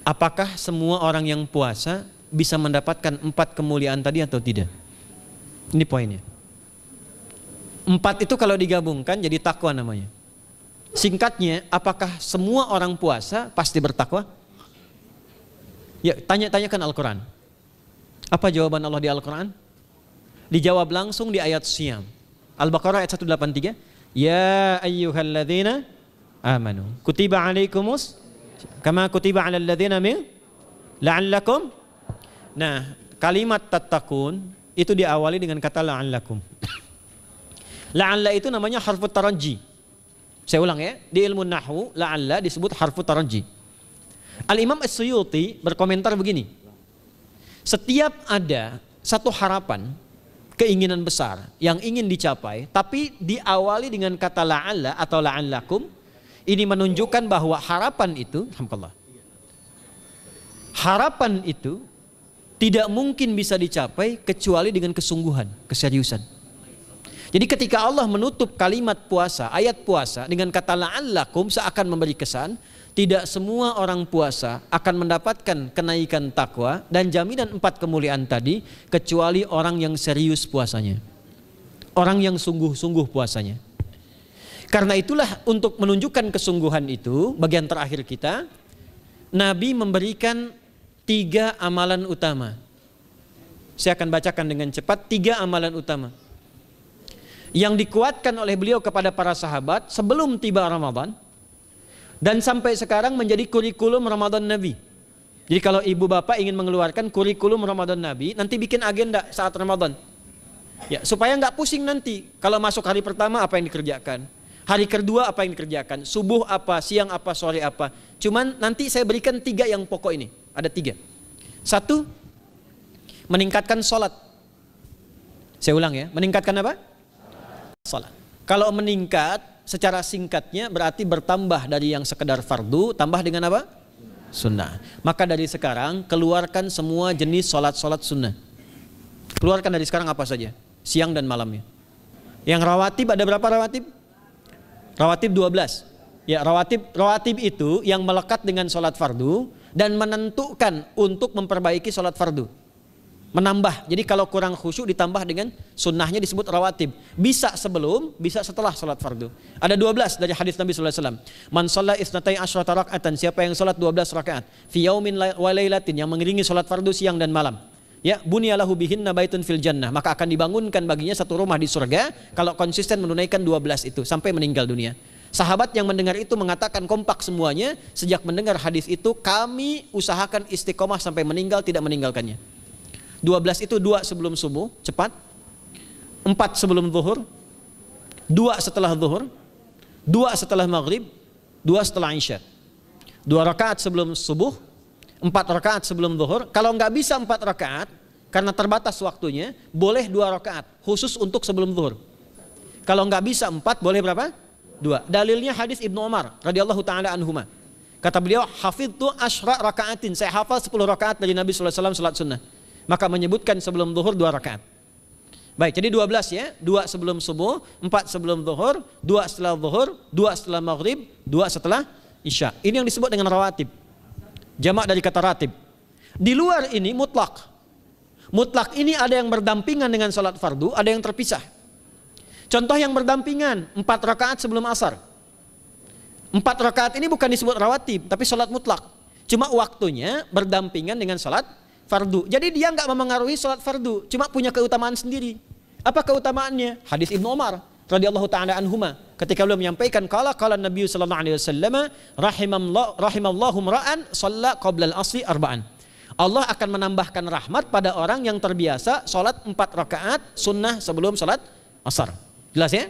apakah semua orang yang puasa bisa mendapatkan 4 kemuliaan tadi atau tidak? Ini poinnya. 4 itu kalau digabungkan jadi takwa namanya. Singkatnya, apakah semua orang puasa pasti bertakwa? Ya, tanyakan Al-Quran. Apa jawaban Allah di Al-Quran? Dijawab langsung di ayat Siyam. Al-Baqarah ayat 183. Ya ayyuhalladzina amanu kutiba alaikumus kama kutiba alal ladzina min la'allakum. Nah, kalimat tattaqun itu diawali dengan kata la'allakum. La'alla itu namanya harfu taraji. Saya ulang ya, di ilmu nahwu la'alla disebut harfu taraji. Al-Imam As-Suyuti berkomentar begini. Setiap ada satu harapan, keinginan besar yang ingin dicapai, tapi diawali dengan kata la'alla atau la'allakum, ini menunjukkan bahwa harapan itu, alhamdulillah, harapan itu tidak mungkin bisa dicapai kecuali dengan kesungguhan, keseriusan. Jadi ketika Allah menutup kalimat puasa, ayat puasa dengan kata la'allakum seakan memberi kesan, tidak semua orang puasa akan mendapatkan kenaikan takwa dan jaminan 4 kemuliaan tadi kecuali orang yang serius puasanya. Orang yang sungguh-sungguh puasanya. Karena itulah untuk menunjukkan kesungguhan itu, bagian terakhir kita, Nabi memberikan 3 amalan utama. Saya akan bacakan dengan cepat 3 amalan utama yang dikuatkan oleh beliau kepada para sahabat sebelum tiba Ramadan dan sampai sekarang menjadi kurikulum Ramadan Nabi. Jadi kalau ibu bapak ingin mengeluarkan kurikulum Ramadan Nabi, nanti bikin agenda saat Ramadan. Ya, supaya nggak pusing nanti. Kalau masuk hari pertama apa yang dikerjakan, hari kedua apa yang dikerjakan, subuh apa, siang apa, sore apa. Cuman nanti saya berikan 3 yang pokok ini. Ada 3. 1, meningkatkan sholat. Saya ulang ya, meningkatkan apa? Salat. Kalau meningkat secara singkatnya berarti bertambah dari yang sekedar fardu tambah dengan apa? Sunnah. Maka dari sekarang keluarkan semua jenis solat-solat sunnah. Keluarkan dari sekarang apa saja, siang dan malamnya. Yang rawatib ada berapa rawatib? Rawatib 12. Ya, rawatib itu yang melekat dengan solat fardu dan menentukan untuk memperbaiki solat fardu. Menambah, jadi kalau kurang khusyuk ditambah dengan sunnahnya disebut rawatib. Bisa sebelum, bisa setelah salat fardu. Ada 12 dari hadis Nabi SAW. Man shalla isnatai asyrata rak'atan, siapa yang salat 12 rakaat fi yaumin wa lailatin, yang mengiringi salat fardu siang dan malam, ya bunyalahu bihinna baitun fil jannah, maka akan dibangunkan baginya satu rumah di surga kalau konsisten menunaikan 12 itu sampai meninggal dunia. Sahabat yang mendengar itu mengatakan kompak semuanya, sejak mendengar hadis itu kami usahakan istiqomah sampai meninggal tidak meninggalkannya. 12 itu 2 sebelum subuh, cepat. 4 sebelum zuhur, 2 setelah zuhur, 2 setelah maghrib, 2 setelah isya. 2 rakaat sebelum subuh, 4 rakaat sebelum zuhur. Kalau nggak bisa 4 rakaat karena terbatas waktunya, boleh 2 rakaat khusus untuk sebelum zuhur. Kalau nggak bisa 4, boleh berapa? 2. Dalilnya hadis Ibnu Umar radhiyallahu taala anhuma. Kata beliau, hafidtu asyra rakaatin, saya hafal 10 rakaat dari Nabi sallallahu alaihi wasallam salat sunnah. Maka menyebutkan sebelum zuhur 2 rakaat. Baik, jadi 12 ya. 2 sebelum subuh, 4 sebelum zuhur, 2 setelah zuhur, 2 setelah maghrib, 2 setelah isya. Ini yang disebut dengan rawatib. Jamak dari kata ratib. Di luar ini mutlak. Mutlak ini ada yang berdampingan dengan salat fardu, ada yang terpisah. Contoh yang berdampingan, 4 rakaat sebelum asar. 4 rakaat ini bukan disebut rawatib, tapi salat mutlak. Cuma waktunya berdampingan dengan salat fardu. Jadi dia nggak memengaruhi sholat fardu, cuma punya keutamaan sendiri. Apa keutamaannya? Hadis Ibnu Umar radhiyallahu taala anhuma, ketika beliau menyampaikan qala Nabi sallallahu alaihi wasallam rahimallahu ra'an shalla qabla al-asri arba'an. Allah akan menambahkan rahmat pada orang yang terbiasa sholat 4 rakaat sunnah sebelum sholat asar. Jelas ya?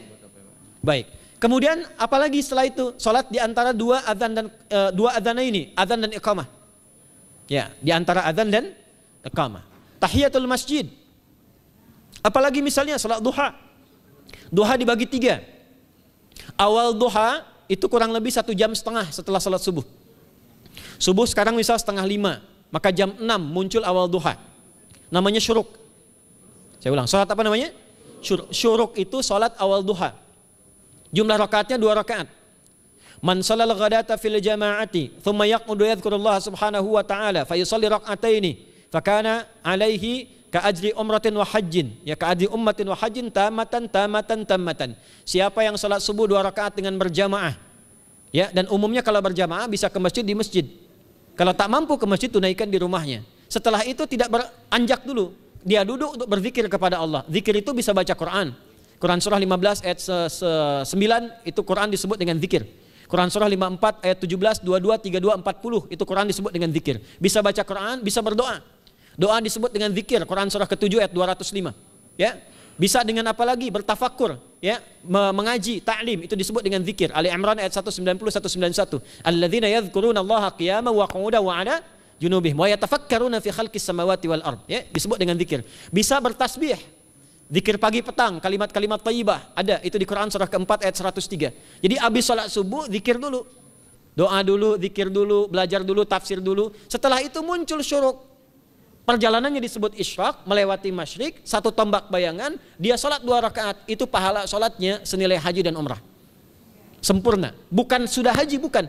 Baik. Kemudian apalagi setelah itu? Sholat di antara 2 adzan dan 2 adzan ini, adzan dan iqamah. Ya, di antara adzan dan iqamah. Tahiyatul masjid. Apalagi misalnya salat duha. Duha dibagi 3. Awal duha itu kurang lebih 1,5 jam setelah salat subuh. Subuh sekarang misal 4:30, maka jam 6 muncul awal duha. Namanya syuruk. Saya ulang, salat apa namanya? Syuruk itu salat awal duha. Jumlah rakaatnya 2 rakaat. Man shalal ghadata fil jama'ati thumma yaqudu yadhkurullah subhanahu wa ta'ala fa yusalli rak'ataini fakana alaihi ka ajri umratin wa hajjin, ya ka ajri ummatin wa hajjin tamatan. Siapa yang salat subuh 2 rakaat dengan berjamaah, ya, dan umumnya kalau berjamaah bisa ke masjid di masjid. Kalau tak mampu ke masjid, tunaikan di rumahnya. Setelah itu tidak beranjak dulu, dia duduk untuk berzikir kepada Allah. Zikir itu bisa baca Quran. Quran surah 15 ayat 9 itu Quran disebut dengan zikir. Quran surah 54 ayat 17, 22, 32, 40 itu Quran disebut dengan zikir. Bisa baca Quran, bisa berdoa. Doa disebut dengan zikir. Quran surah ke-7 ayat 205. Ya. Bisa dengan apa lagi? Bertafakkur, ya, mengaji, ta'lim, itu disebut dengan zikir. Ali Imran ayat 190 191. Alladzina yadhkuruna Allaha qiyaman wa qu'udan wa 'ala junubihim wa yatafakkaruna fi khalqis samawati wal ard, ya, disebut dengan zikir. Bisa bertasbih. Zikir pagi petang, kalimat-kalimat thayyibah, ada itu di Quran surah ke-4 ayat 103. Jadi habis salat subuh zikir dulu. Doa dulu, zikir dulu, belajar dulu, tafsir dulu. Setelah itu muncul syuruk. Perjalanannya disebut isyraq, melewati masyrik, 1 tombak bayangan, dia salat 2 rakaat, itu pahala salatnya senilai haji dan umrah. Sempurna. Bukan sudah haji, bukan.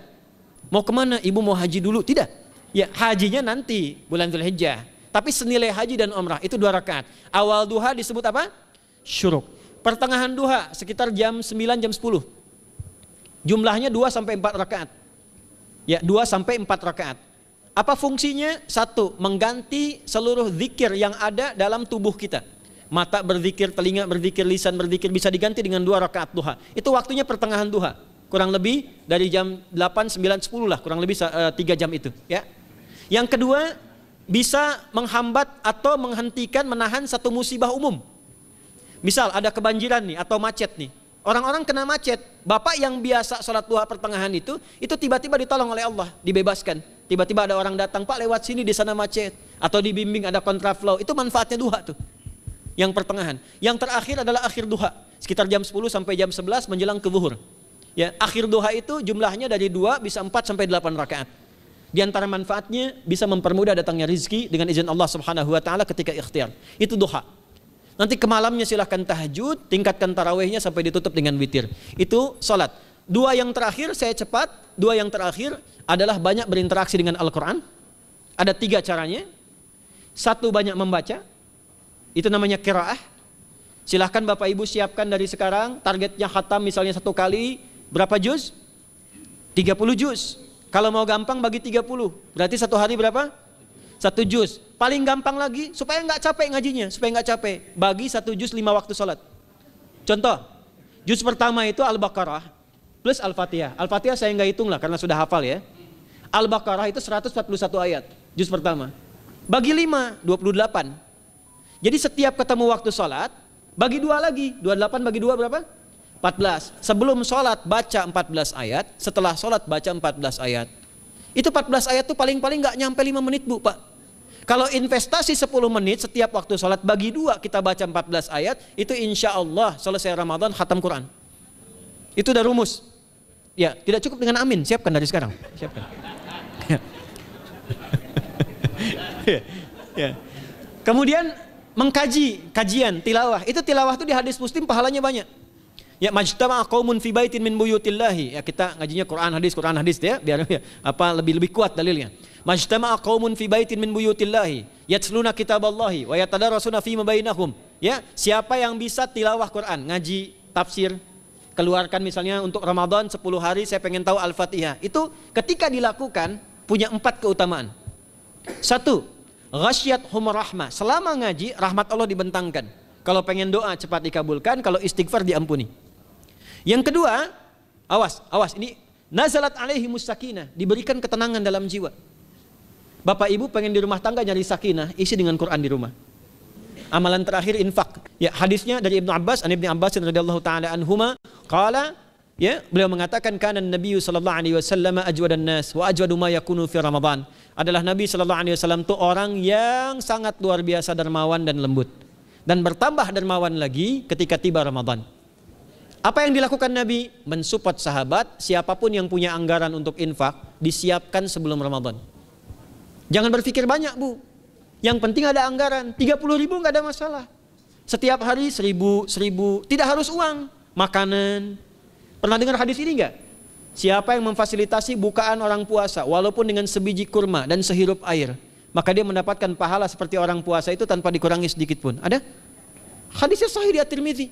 Mau kemana? Ibu mau haji dulu? Tidak. Ya, hajinya nanti bulan Dzulhijjah. Tapi senilai haji dan umrah itu 2 rakaat. Awal duha disebut apa? Syuruk. Pertengahan duha sekitar jam 9 jam 10. Jumlahnya 2 sampai 4 rakaat. Ya, 2 sampai 4 rakaat. Apa fungsinya? 1, mengganti seluruh zikir yang ada dalam tubuh kita. Mata berzikir, telinga berzikir, lisan berzikir, bisa diganti dengan 2 rakaat duha. Itu waktunya pertengahan duha. Kurang lebih dari jam 8, 9, 10 lah, kurang lebih 3 jam itu, ya. Yang kedua, bisa menghambat atau menghentikan, menahan satu musibah umum. Misal ada kebanjiran nih atau macet nih. Orang-orang kena macet. Bapak yang biasa sholat duha pertengahan itu tiba-tiba ditolong oleh Allah, dibebaskan. Tiba-tiba ada orang datang, Pak lewat sini di sana macet. Atau dibimbing ada kontraflow. Itu manfaatnya duha tuh. Yang pertengahan. Yang terakhir adalah akhir duha. Sekitar jam 10 sampai jam 11 menjelang ke zuhur. Ya, akhir duha itu jumlahnya dari 2 bisa 4 sampai 8 rakaat. Di antara manfaatnya bisa mempermudah datangnya rizki dengan izin Allah Subhanahu wa taala ketika ikhtiar. Itu duha. Nanti ke malamnya silahkan tahajud, tingkatkan tarawihnya sampai ditutup dengan witir. Itu salat. 2 yang terakhir saya cepat, 2 yang terakhir adalah banyak berinteraksi dengan Al-Qur'an. Ada 3 caranya. 1, banyak membaca. Itu namanya qiraah. Silahkan Bapak Ibu siapkan dari sekarang, targetnya khatam misalnya 1 kali berapa juz? 30 juz. Kalau mau gampang bagi 30, berarti 1 hari berapa? 1 juz. Paling gampang lagi, supaya nggak capek ngajinya, supaya nggak capek, bagi 1 juz 5 waktu sholat. Contoh, juz pertama itu Al-Baqarah plus Al-Fatihah. Al-Fatihah saya nggak hitung lah karena sudah hafal ya. Al-Baqarah itu 141 ayat, juz pertama. Bagi 5, 28. Jadi setiap ketemu waktu sholat, bagi 2 lagi, 28 bagi 2 berapa? 14. Sebelum sholat baca 14 ayat, setelah sholat baca 14 ayat. Itu 14 ayat tuh paling-paling nggak nyampe 5 menit Bu, Pak. Kalau investasi 10 menit setiap waktu sholat, bagi 2 kita baca 14 ayat, itu insya Allah selesai Ramadan khatam Quran. Itu udah rumus. Ya, tidak cukup dengan amin, siapkan dari sekarang. Siapkan. Ya. Kemudian mengkaji, kajian, tilawah. Itu tilawah itu di hadis Muslim pahalanya banyak. Ya, majtama'a qaumun fi baitin min buyutillahi. Ya, kita ngajinya Quran hadis ya, biar apa lebih kuat dalilnya. Majtama'a qaumun fi baitin min buyutillahi yatluna kitaballahi wa yatadarasuna fima bainahum. Ya, siapa yang bisa tilawah Quran, ngaji, tafsir, keluarkan misalnya untuk Ramadan 10 hari saya pengen tahu Al-Fatihah. Itu ketika dilakukan punya 4 keutamaan. 1, ghasyiyatuhum rahmah. Selama ngaji rahmat Allah dibentangkan. Kalau pengen doa cepat dikabulkan, kalau istighfar diampuni. Yang kedua, awas, ini nazalat alaihimus sakinah, diberikan ketenangan dalam jiwa. Bapak Ibu pengen di rumah tangga nyari sakinah, isi dengan Quran di rumah. Amalan terakhir infak. Ya, hadisnya dari Ibnu Abbas, an Ibnu Abbas radhiyallahu taala anhuma, qala, ya, beliau mengatakan kana Nabi sallallahu alaihi wasallam ajwadan nas wa ajwadu ma yakunu fi Ramadan. Adalah Nabi sallallahu alaihi wasallam itu orang yang sangat luar biasa dermawan dan lembut. Dan bertambah dermawan lagi ketika tiba Ramadan. Apa yang dilakukan Nabi? Mensupport sahabat, siapapun yang punya anggaran untuk infak, disiapkan sebelum Ramadan. Jangan berpikir banyak Bu. Yang penting ada anggaran, 30.000 nggak ada masalah. Setiap hari 1.000, tidak harus uang, makanan. Pernah dengar hadis ini nggak? siapa yang memfasilitasi bukaan orang puasa walaupun dengan sebiji kurma dan sehirup air, maka dia mendapatkan pahala seperti orang puasa itu tanpa dikurangi sedikit pun. Ada? Hadisnya sahih di At-Tirmidzi.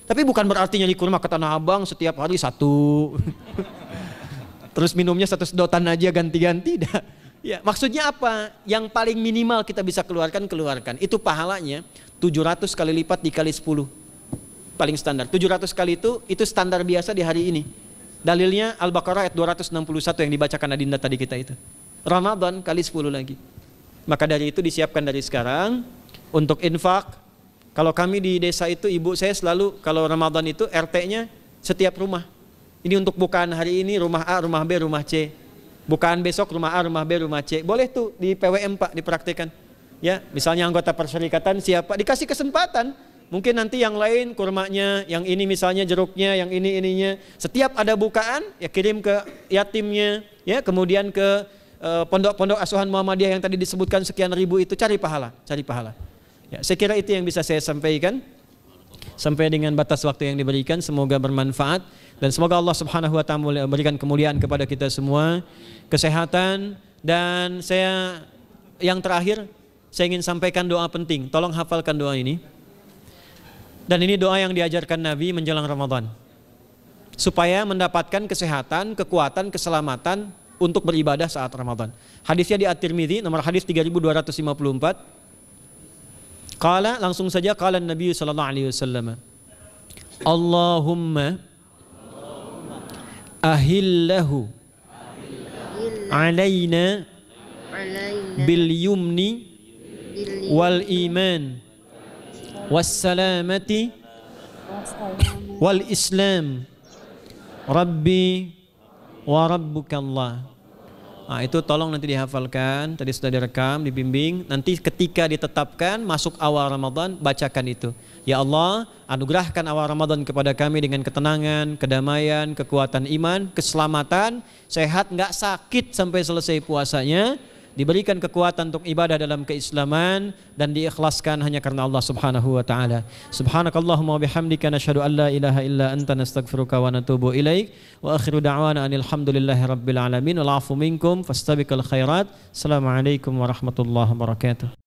Tapi bukan berarti nyari kurma ke Tanah Abang setiap hari satu. Terus minumnya satu sedotan aja ganti-ganti. Ya, maksudnya apa? Yang paling minimal kita bisa keluarkan. Itu pahalanya 700 kali lipat dikali 10. Paling standar. 700 kali itu standar biasa di hari ini. Dalilnya Al-Baqarah ayat 261 yang dibacakan Adinda tadi kita itu. Ramadan kali 10 lagi. Maka dari itu disiapkan dari sekarang untuk infak. Kalau kami di desa itu, ibu saya selalu kalau Ramadan itu RT-nya setiap rumah. Ini untuk bukaan hari ini rumah A, rumah B, rumah C. Bukaan besok rumah A, rumah B, rumah C. Boleh tuh di PWM Pak dipraktikkan. Ya, misalnya anggota perserikatan siapa dikasih kesempatan. Mungkin nanti yang lain kurmanya, yang ini misalnya jeruknya, yang ini ininya. Setiap ada bukaan ya kirim ke yatimnya, ya kemudian ke pondok-pondok asuhan Muhammadiyah yang tadi disebutkan sekian ribu itu, cari pahala. Ya, saya kira itu yang bisa saya sampaikan sampai dengan batas waktu yang diberikan. Semoga bermanfaat dan semoga Allah Subhanahu wa taala memberikan kemuliaan kepada kita semua, kesehatan. Dan saya yang terakhir saya ingin sampaikan doa penting. Tolong hafalkan doa ini. Dan ini doa yang diajarkan Nabi menjelang Ramadan supaya mendapatkan kesehatan, kekuatan, keselamatan untuk beribadah saat Ramadan. Hadisnya di At-Tirmidzi nomor hadis 3254. Qala, langsung saja qala Nabi sallallahu alaihi wasallam. Allahumma ahillahu alaina bil yumni wal iman was salamati wal islam rabbi wa rabbukallah. Nah, itu tolong nanti dihafalkan, tadi sudah direkam, dibimbing. Nanti ketika ditetapkan masuk awal Ramadan, bacakan itu. Ya Allah, anugerahkan awal Ramadan kepada kami dengan ketenangan, kedamaian, kekuatan iman, keselamatan, sehat, nggak sakit sampai selesai puasanya, diberikan kekuatan untuk ibadah dalam keislaman dan diikhlaskan hanya karena Allah Subhanahu wa taala. Subhanakallahumma wa bihamdika nasyhadu an la ilaha illa anta nastaghfiruka wa natubu ilaik wa akhiru da'wana anil hamdulillahi rabbil alamin wal 'afu minkum fastabiqul khairat. Assalamualaikum warahmatullahi wabarakatuh.